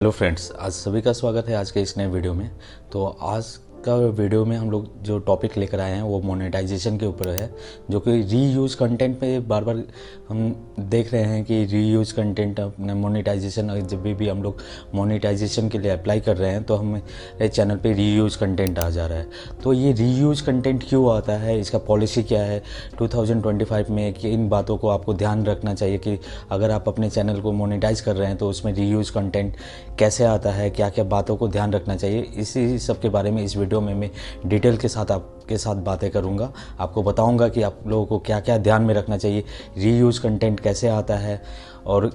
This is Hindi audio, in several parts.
हेलो फ्रेंड्स, आज सभी का स्वागत है आज के इस नए वीडियो में। तो आज का वीडियो में हम लोग जो टॉपिक लेकर आए हैं वो मोनेटाइजेशन के ऊपर है, जो कि रीयूज कंटेंट पे बार बार हम देख रहे हैं कि रीयूज कंटेंट अपने मोनेटाइजेशन, जब भी हम लोग मोनेटाइजेशन के लिए अप्लाई कर रहे हैं तो हमें चैनल पे रीयूज कंटेंट आ जा रहा है। तो ये रीयूज कंटेंट क्यों आता है, इसका पॉलिसी क्या है 2025 में, किन बातों को आपको ध्यान रखना चाहिए कि अगर आप अपने चैनल को मोनेटाइज कर रहे हैं तो उसमें रीयूज कंटेंट कैसे आता है, क्या क्या बातों को ध्यान रखना चाहिए, इसी सब के बारे में इस वीडियो में मैं डिटेल के साथ आपके साथ बातें करूंगा। आपको बताऊंगा कि आप लोगों को क्या क्या ध्यान में रखना चाहिए, रीयूज कंटेंट कैसे आता है और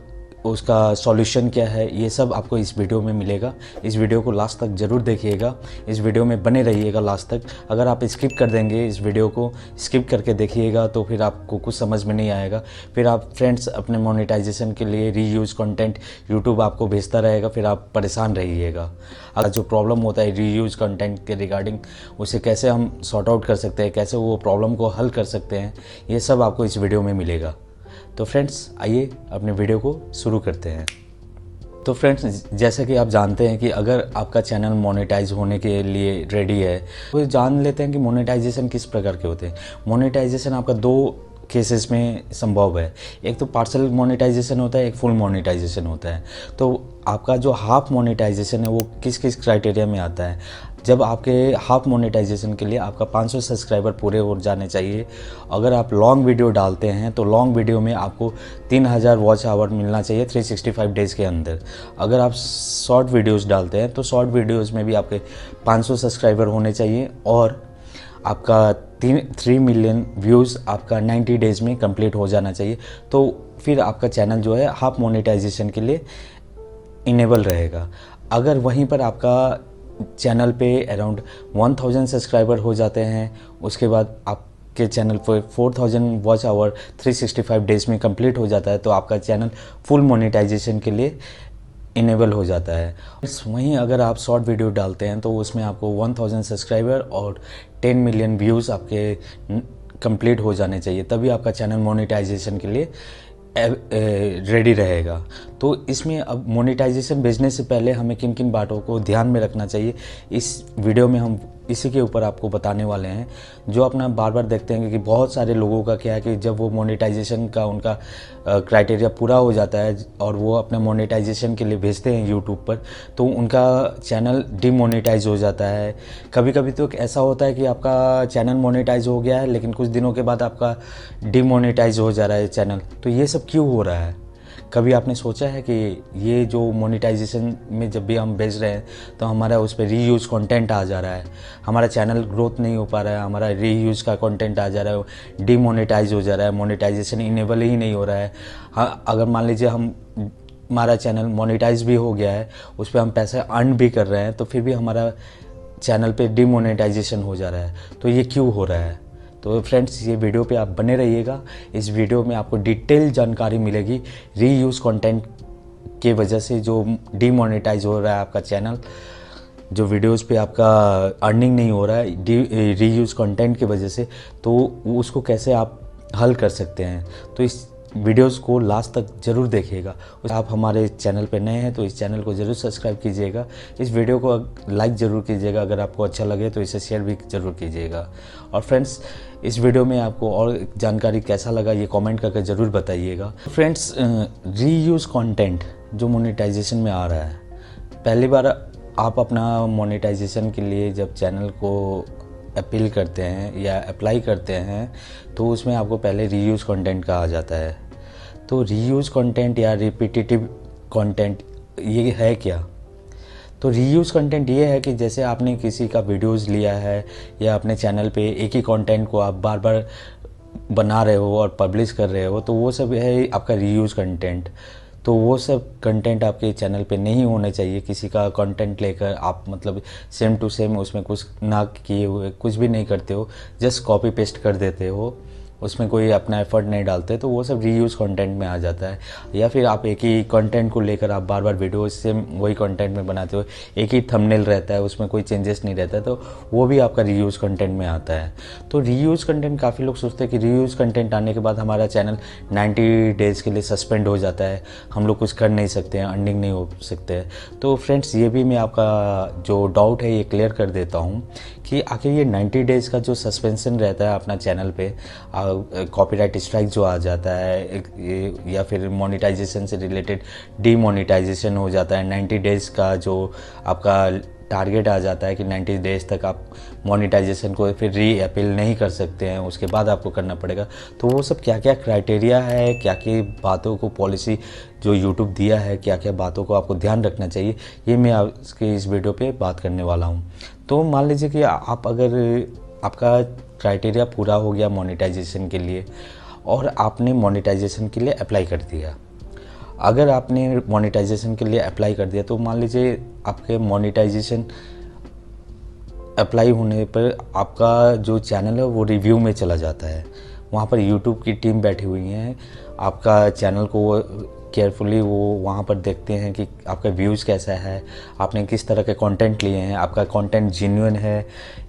उसका सॉल्यूशन क्या है, ये सब आपको इस वीडियो में मिलेगा। इस वीडियो को लास्ट तक ज़रूर देखिएगा, इस वीडियो में बने रहिएगा लास्ट तक। अगर आप स्किप कर देंगे, इस वीडियो को स्किप करके देखिएगा तो फिर आपको कुछ समझ में नहीं आएगा। फिर आप फ्रेंड्स अपने मोनेटाइजेशन के लिए रीयूज कंटेंट यूट्यूब आपको भेजता रहेगा, फिर आप परेशान रहिएगा। अगर जो प्रॉब्लम होता है रीयूज कंटेंट के रिगार्डिंग, उसे कैसे हम सॉर्ट आउट कर सकते हैं, कैसे वो प्रॉब्लम को हल कर सकते हैं, ये सब आपको इस वीडियो में मिलेगा। तो फ्रेंड्स आइए अपने वीडियो को शुरू करते हैं। तो फ्रेंड्स, जैसा कि आप जानते हैं कि अगर आपका चैनल मोनेटाइज होने के लिए रेडी है तो जान लेते हैं कि मोनेटाइजेशन किस प्रकार के होते हैं। मोनेटाइजेशन आपका दो केसेस में संभव है, एक तो पार्शियल मोनेटाइजेशन होता है, एक फुल मोनेटाइजेशन होता है। तो आपका जो हाफ मोनेटाइजेशन है वो किस किस क्राइटेरिया में आता है। जब आपके हाफ मोनेटाइजेशन के लिए आपका 500 सब्सक्राइबर पूरे हो जाने चाहिए। अगर आप लॉन्ग वीडियो डालते हैं तो लॉन्ग वीडियो में आपको 3000 वॉच आवर मिलना चाहिए 365 डेज़ के अंदर। अगर आप शॉर्ट वीडियोस डालते हैं तो शॉर्ट वीडियोस में भी आपके 500 सब्सक्राइबर होने चाहिए और आपका 3 मिलियन व्यूज़ आपका 90 डेज़ में कंप्लीट हो जाना चाहिए। तो फिर आपका चैनल जो है हाफ मोनेटाइजेशन के लिए इनेबल रहेगा। अगर वहीं पर आपका चैनल पे अराउंड 1000 सब्सक्राइबर हो जाते हैं, उसके बाद आपके चैनल पर 4000 वॉच आवर 365 डेज़ में कंप्लीट हो जाता है, तो आपका चैनल फुल मोनेटाइजेशन के लिए इनेबल हो जाता है। वहीं अगर आप शॉर्ट वीडियो डालते हैं तो उसमें आपको 1000 सब्सक्राइबर और 10 मिलियन व्यूज़ आपके कंप्लीट हो जाने चाहिए, तभी आपका चैनल मोनेटाइजेशन के लिए रेडी रहेगा। तो इसमें अब मोनेटाइजेशन भेजने से पहले हमें किन किन बातों को ध्यान में रखना चाहिए, इस वीडियो में हम इसी के ऊपर आपको बताने वाले हैं। जो अपना बार बार देखते हैं कि बहुत सारे लोगों का क्या है कि जब वो मोनेटाइजेशन का उनका क्राइटेरिया पूरा हो जाता है और वो अपने मोनेटाइजेशन के लिए भेजते हैं यूट्यूब पर, तो उनका चैनल डिमोनेटाइज हो जाता है। कभी कभी तो ऐसा होता है कि आपका चैनल मोनेटाइज हो गया है लेकिन कुछ दिनों के बाद आपका डिमोनेटाइज हो जा रहा है चैनल। तो ये सब क्यों हो रहा है? कभी आपने सोचा है कि ये जो मोनेटाइजेशन में जब भी हम भेज रहे हैं तो हमारा उस पर रीयूज कंटेंट आ जा रहा है, हमारा चैनल ग्रोथ नहीं हो पा रहा है, हमारा रीयूज का कंटेंट आ जा रहा है, डिमोनेटाइज हो जा रहा है, मोनेटाइजेशन इनेबल ही नहीं हो रहा है। हाँ, अगर मान लीजिए हमारा चैनल मोनेटाइज भी हो गया है, उस पर हम पैसे अर्न भी कर रहे हैं, तो फिर भी हमारा चैनल पे डिमोनेटाइजेशन हो जा रहा है। तो ये क्यों हो रहा है? तो फ्रेंड्स, ये वीडियो पे आप बने रहिएगा। इस वीडियो में आपको डिटेल जानकारी मिलेगी रीयूज कंटेंट के वजह से जो डिमोनेटाइज हो रहा है आपका चैनल, जो वीडियोस पे आपका अर्निंग नहीं हो रहा है रीयूज कंटेंट की वजह से, तो उसको कैसे आप हल कर सकते हैं। तो इस वीडियोस को लास्ट तक ज़रूर देखिएगा। आप हमारे चैनल पर नए हैं तो इस चैनल को ज़रूर सब्सक्राइब कीजिएगा, इस वीडियो को लाइक ज़रूर कीजिएगा, अगर आपको अच्छा लगे तो इसे शेयर भी ज़रूर कीजिएगा। और फ्रेंड्स, इस वीडियो में आपको और जानकारी कैसा लगा ये कमेंट करके ज़रूर बताइएगा। फ्रेंड्स, रीयूज कंटेंट जो मोनेटाइजेशन में आ रहा है, पहली बार आप अपना मोनेटाइजेशन के लिए जब चैनल को अपील करते हैं या अप्लाई करते हैं तो उसमें आपको पहले रीयूज कंटेंट कहा जाता है। तो रीयूज कंटेंट या रिपीटेटिव कंटेंट ये है क्या? तो रीयूज कंटेंट ये है कि जैसे आपने किसी का वीडियोस लिया है या अपने चैनल पे एक ही कंटेंट को आप बार बार बना रहे हो और पब्लिश कर रहे हो, तो वो सब है आपका रीयूज कंटेंट। तो वो सब कंटेंट आपके चैनल पे नहीं होने चाहिए। किसी का कंटेंट लेकर आप मतलब सेम टू सेम उसमें कुछ ना किए हुए कुछ भी नहीं करते हो, जस्ट कॉपी पेस्ट कर देते हो, उसमें कोई अपना एफर्ट नहीं डालते, तो वो सब रीयूज़ कंटेंट में आ जाता है। या फिर आप एक ही कंटेंट को लेकर आप बार बार वीडियो सेम वही कंटेंट में बनाते हो, एक ही थंबनेल रहता है, उसमें कोई चेंजेस नहीं रहता है, तो वो भी आपका रीयूज़ कंटेंट में आता है। तो रीयूज़ कंटेंट, काफ़ी लोग सोचते हैं कि रीयूज़ कंटेंट आने के बाद हमारा चैनल 90 डेज़ के लिए सस्पेंड हो जाता है, हम लोग कुछ कर नहीं सकते हैं, अर्निंग नहीं हो सकते हैं। तो फ्रेंड्स, ये भी मैं आपका जो डाउट है ये क्लियर कर देता हूँ कि आखिर ये 90 डेज़ का जो सस्पेंशन रहता है अपना चैनल पे, कॉपीराइट स्ट्राइक जो आ जाता है, या फिर मोनेटाइजेशन से रिलेटेड डीमोनेटाइजेशन हो जाता है, 90 डेज़ का जो आपका टारगेट आ जाता है कि 90 डेज़ तक आप मोनेटाइजेशन को फिर री अपील नहीं कर सकते हैं, उसके बाद आपको करना पड़ेगा। तो वो सब क्या क्या क्राइटेरिया है, क्या क्या बातों को पॉलिसी जो यूट्यूब दिया है, क्या क्या बातों को आपको ध्यान रखना चाहिए, ये मैं आपके इस वीडियो पे बात करने वाला हूँ। तो मान लीजिए कि आप अगर आपका क्राइटेरिया पूरा हो गया मोनेटाइजेशन के लिए और आपने मोनेटाइजेशन के लिए अप्लाई कर दिया, अगर आपने मोनेटाइजेशन के लिए अप्लाई कर दिया तो मान लीजिए आपके मोनेटाइजेशन अप्लाई होने पर आपका जो चैनल है वो रिव्यू में चला जाता है। वहाँ पर यूट्यूब की टीम बैठी हुई है, आपका चैनल को केयरफुली वो वहाँ पर देखते हैं कि आपका व्यूज़ कैसा है, आपने किस तरह के कंटेंट लिए हैं, आपका कंटेंट जेन्युइन है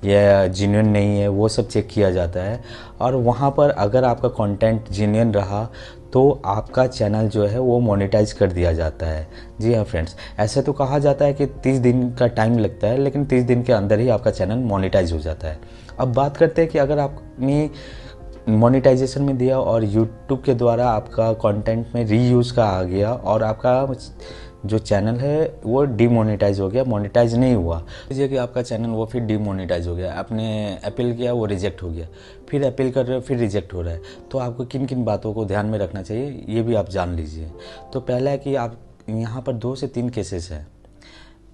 या जेन्युइन नहीं है, वो सब चेक किया जाता है। और वहाँ पर अगर आपका कंटेंट जेन्युइन रहा तो आपका चैनल जो है वो मोनेटाइज कर दिया जाता है। जी हाँ फ्रेंड्स, ऐसे तो कहा जाता है कि 30 दिन का टाइम लगता है, लेकिन 30 दिन के अंदर ही आपका चैनल मोनेटाइज हो जाता है। अब बात करते हैं कि अगर आपने मोनेटाइजेशन में दिया और यूट्यूब के द्वारा आपका कंटेंट में रीयूज़ का आ गया और आपका जो चैनल है वो डीमोनेटाइज हो गया, मोनेटाइज नहीं हुआ, लीजिए कि आपका चैनल वो फिर डीमोनेटाइज हो गया, आपने अपील किया वो रिजेक्ट हो गया, फिर अपील कर रहे हो फिर रिजेक्ट हो रहा है, तो आपको किन किन बातों को ध्यान में रखना चाहिए ये भी आप जान लीजिए। तो पहला है कि आप यहाँ पर 2 से 3 केसेस हैं,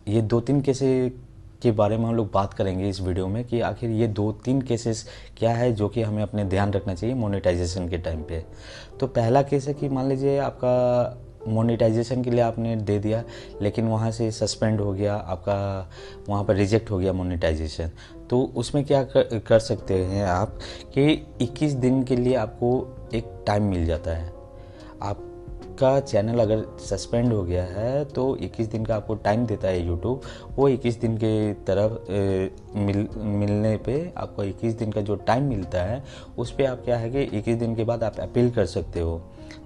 ये 2-3 केसेस के बारे में हम लोग बात करेंगे इस वीडियो में कि आखिर ये 2-3 केसेस क्या है जो कि हमें अपने ध्यान रखना चाहिए मोनेटाइजेशन के टाइम पे। तो पहला केस है कि मान लीजिए आपका मोनेटाइजेशन के लिए आपने दे दिया लेकिन वहाँ से सस्पेंड हो गया, आपका वहाँ पर रिजेक्ट हो गया मोनेटाइजेशन। तो उसमें क्या कर सकते हैं आप कि 21 दिन के लिए आपको एक टाइम मिल जाता है। आपका चैनल अगर सस्पेंड हो गया है तो 21 दिन का आपको टाइम देता है यूट्यूब। वो 21 दिन के तरफ मिलने पे आपको 21 दिन का जो टाइम मिलता है उस पर आप क्या है कि 21 दिन के बाद आप अपील कर सकते हो।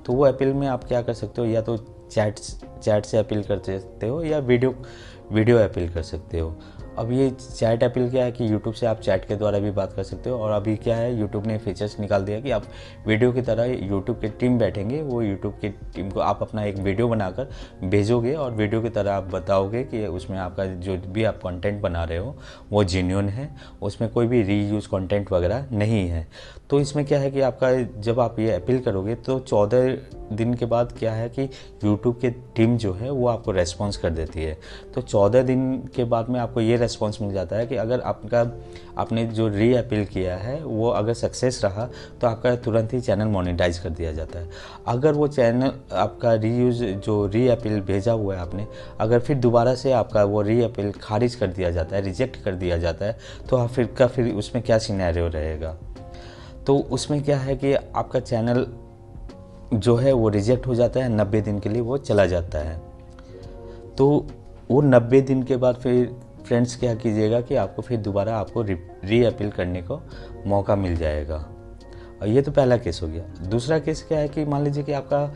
तो वो अपील में आप क्या कर सकते हो, या तो चैट से अपील कर सकते हो या वीडियो अपील कर सकते हो। अब ये चैट अपील क्या है कि यूट्यूब से आप चैट के द्वारा भी बात कर सकते हो, और अभी क्या है यूट्यूब ने फीचर्स निकाल दिया कि आप वीडियो की तरह यूट्यूब की टीम बैठेंगे, वो यूट्यूब की टीम को आप अपना एक वीडियो बनाकर भेजोगे और वीडियो की तरह आप बताओगे कि उसमें आपका जो भी आप कंटेंट बना रहे हो वो जेन्युइन है, उसमें कोई भी रीयूज कंटेंट वगैरह नहीं है। तो इसमें क्या है कि आपका जब आप ये अपील करोगे तो 14 दिन के बाद क्या है कि यूट्यूब की टीम जो है वो आपको रेस्पॉन्स कर देती है। तो 14 दिन के बाद में आपको ये रेस्पॉन्स मिल जाता है कि अगर आपने जो री अपील किया है वो अगर सक्सेस रहा तो आपका तुरंत ही चैनल मोनेटाइज कर दिया जाता है। अगर वो चैनल आपका जो री अपील भेजा हुआ है आपने, अगर फिर दोबारा से आपका वो री अपील खारिज कर दिया जाता है, रिजेक्ट कर दिया जाता है, तो आप फिर उसमें क्या सिनेरियो रहेगा। तो उसमें क्या है कि आपका चैनल जो है वो रिजेक्ट हो जाता है, 90 दिन के लिए वो चला जाता है। तो वो 90 दिन के बाद फिर फ्रेंड्स क्या कीजिएगा कि आपको फिर दोबारा आपको री अपील करने को मौका मिल जाएगा। और ये तो पहला केस हो गया। दूसरा केस क्या है कि मान लीजिए कि आपका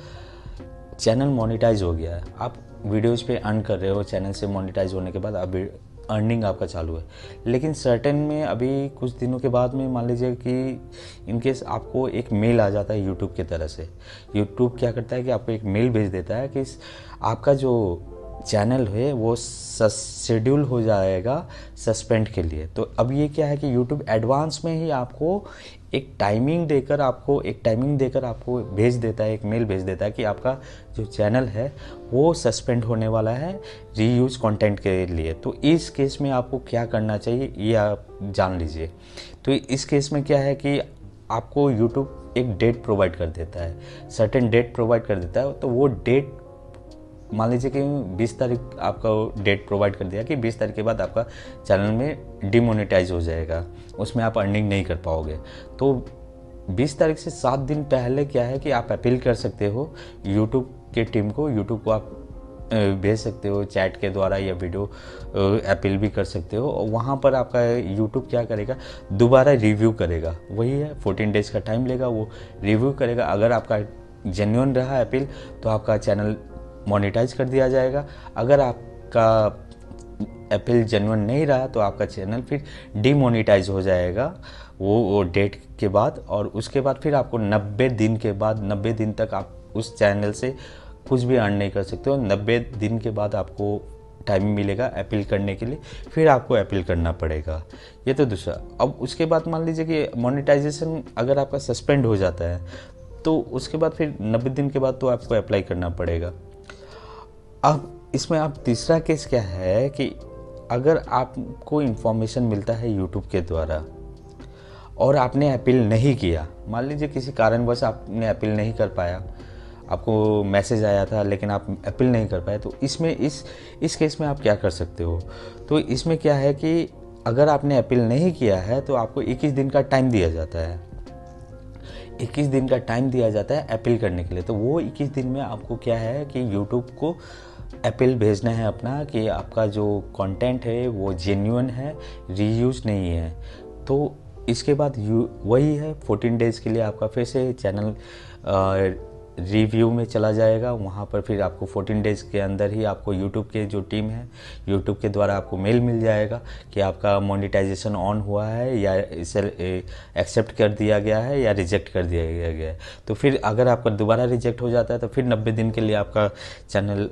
चैनल मोनेटाइज हो गया है, आप वीडियोज़ पे अर्न कर रहे हो, चैनल से मोनेटाइज होने के बाद अभी अर्निंग आपका चालू है, लेकिन सर्टेन में अभी कुछ दिनों के बाद में मान लीजिए कि इनकेस आपको एक मेल आ जाता है यूट्यूब की तरह से। यूट्यूब क्या करता है कि आपको एक मेल भेज देता है कि आपका जो चैनल है वो शेड्यूल हो जाएगा सस्पेंड के लिए। तो अब ये क्या है कि यूट्यूब एडवांस में ही आपको एक टाइमिंग देकर आपको भेज देता है, एक मेल भेज देता है कि आपका जो चैनल है वो सस्पेंड होने वाला है रीयूज कंटेंट के लिए। तो इस केस में आपको क्या करना चाहिए ये आप जान लीजिए। तो इस केस में क्या है कि आपको यूट्यूब एक डेट प्रोवाइड कर देता है, सर्टेन डेट प्रोवाइड कर देता है। तो वो डेट मान लीजिए कि 20 तारीख आपका डेट प्रोवाइड कर दिया कि 20 तारीख के बाद आपका चैनल में डिमोनेटाइज हो जाएगा, उसमें आप अर्निंग नहीं कर पाओगे। तो 20 तारीख से 7 दिन पहले क्या है कि आप अपील कर सकते हो यूट्यूब के टीम को। यूट्यूब को आप भेज सकते हो चैट के द्वारा या वीडियो अपील भी कर सकते हो, और वहाँ पर आपका यूट्यूब क्या करेगा, दोबारा रिव्यू करेगा। वही है, 14 डेज़ का टाइम लेगा, वो रिव्यू करेगा। अगर आपका जेन्युइन रहा अपील तो आपका चैनल मोनेटाइज कर दिया जाएगा। अगर आपका अपील जेन्युइन नहीं रहा तो आपका चैनल फिर डीमोनेटाइज हो जाएगा वो डेट के बाद। और उसके बाद फिर आपको 90 दिन के बाद, 90 दिन तक आप उस चैनल से कुछ भी अर्न नहीं कर सकते हो। 90 दिन के बाद आपको टाइम मिलेगा अपील करने के लिए, फिर आपको अपील करना पड़ेगा। ये तो दूसरा। अब उसके बाद मान लीजिए कि मोनेटाइजेशन अगर आपका सस्पेंड हो जाता है तो उसके बाद फिर 90 दिन के बाद तो आपको अप्लाई करना पड़ेगा। अब इसमें आप तीसरा केस क्या है कि अगर आपको इन्फॉर्मेशन मिलता है यूट्यूब के द्वारा और आपने अपील नहीं किया, मान लीजिए किसी कारणवश आपने अपील नहीं कर पाया, आपको मैसेज आया था लेकिन आप अपील नहीं कर पाए, तो इसमें इस केस में आप क्या कर सकते हो। तो इसमें क्या है कि अगर आपने अपील नहीं किया है तो आपको 21 दिन का टाइम दिया जाता है। 21 दिन का टाइम दिया जाता है अपील करने के लिए। तो वो 21 दिन में आपको क्या है कि यूट्यूब को अपील भेजना है अपना कि आपका जो कंटेंट है वो जेन्युइन है, रीयूज नहीं है। तो इसके बाद वही है, 14 डेज़ के लिए आपका फिर से चैनल रिव्यू में चला जाएगा। वहाँ पर फिर आपको 14 डेज़ के अंदर ही आपको यूट्यूब के जो टीम है, यूट्यूब के द्वारा आपको मेल मिल जाएगा कि आपका मोनेटाइजेशन ऑन हुआ है या इसे एक्सेप्ट कर दिया गया है या रिजेक्ट कर दिया गया है। तो फिर अगर आपका दोबारा रिजेक्ट हो जाता है तो फिर 90 दिन के लिए आपका चैनल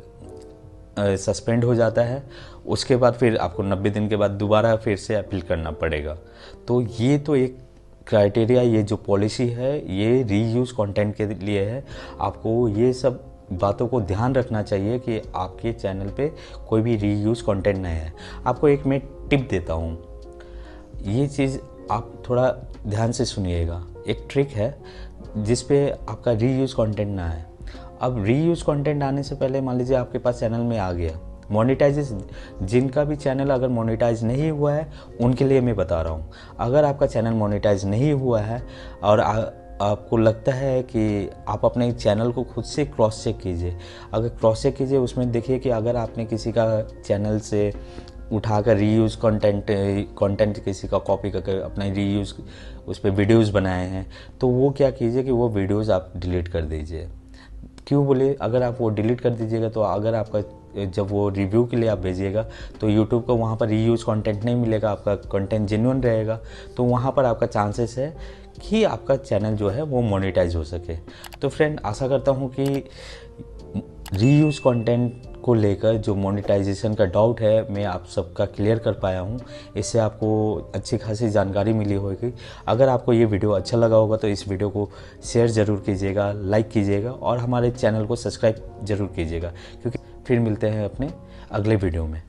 सस्पेंड हो जाता है। उसके बाद फिर आपको 90 दिन के बाद दोबारा फिर से अपील करना पड़ेगा। तो ये तो एक क्राइटेरिया, ये जो पॉलिसी है ये रीयूज़ कंटेंट के लिए है। आपको ये सब बातों को ध्यान रखना चाहिए कि आपके चैनल पे कोई भी रीयूज़ कंटेंट नहीं है। आपको एक मैं टिप देता हूँ, ये चीज़ आप थोड़ा ध्यान से सुनिएगा। एक ट्रिक है जिस पे आपका रीयूज़ कंटेंट ना है। अब रीयूज़ कंटेंट आने से पहले मान लीजिए आपके पास चैनल में आ गया मोनेटाइजेशन, जिनका भी चैनल अगर मोनेटाइज नहीं हुआ है उनके लिए मैं बता रहा हूँ। अगर आपका चैनल मोनेटाइज नहीं हुआ है और आपको लगता है कि आप अपने चैनल को खुद से क्रॉस चेक कीजिए। अगर क्रॉस चेक कीजिए, उसमें देखिए कि अगर आपने किसी का चैनल से उठाकर रीयूज़ कंटेंट किसी का कॉपी करके अपना रीयूज़ उस पर वीडियोज़ बनाए हैं, तो वो क्या कीजिए कि वो वीडियोज़ आप डिलीट कर दीजिए। क्यों बोले, अगर आप वो डिलीट कर दीजिएगा तो अगर आपका जब वो रिव्यू के लिए आप भेजिएगा तो यूट्यूब को वहाँ पर रीयूज़ कंटेंट नहीं मिलेगा, आपका कंटेंट जेन्युइन रहेगा। तो वहाँ पर आपका चांसेस है कि आपका चैनल जो है वो मोनेटाइज हो सके। तो फ्रेंड, आशा करता हूँ कि रीयूज़ कंटेंट को लेकर जो मोनेटाइजेशन का डाउट है मैं आप सबका क्लियर कर पाया हूँ। इससे आपको अच्छी खासी जानकारी मिली होगी। अगर आपको ये वीडियो अच्छा लगा होगा तो इस वीडियो को शेयर ज़रूर कीजिएगा, लाइक कीजिएगा और हमारे चैनल को सब्सक्राइब ज़रूर कीजिएगा, क्योंकि फिर मिलते हैं अपने अगले वीडियो में।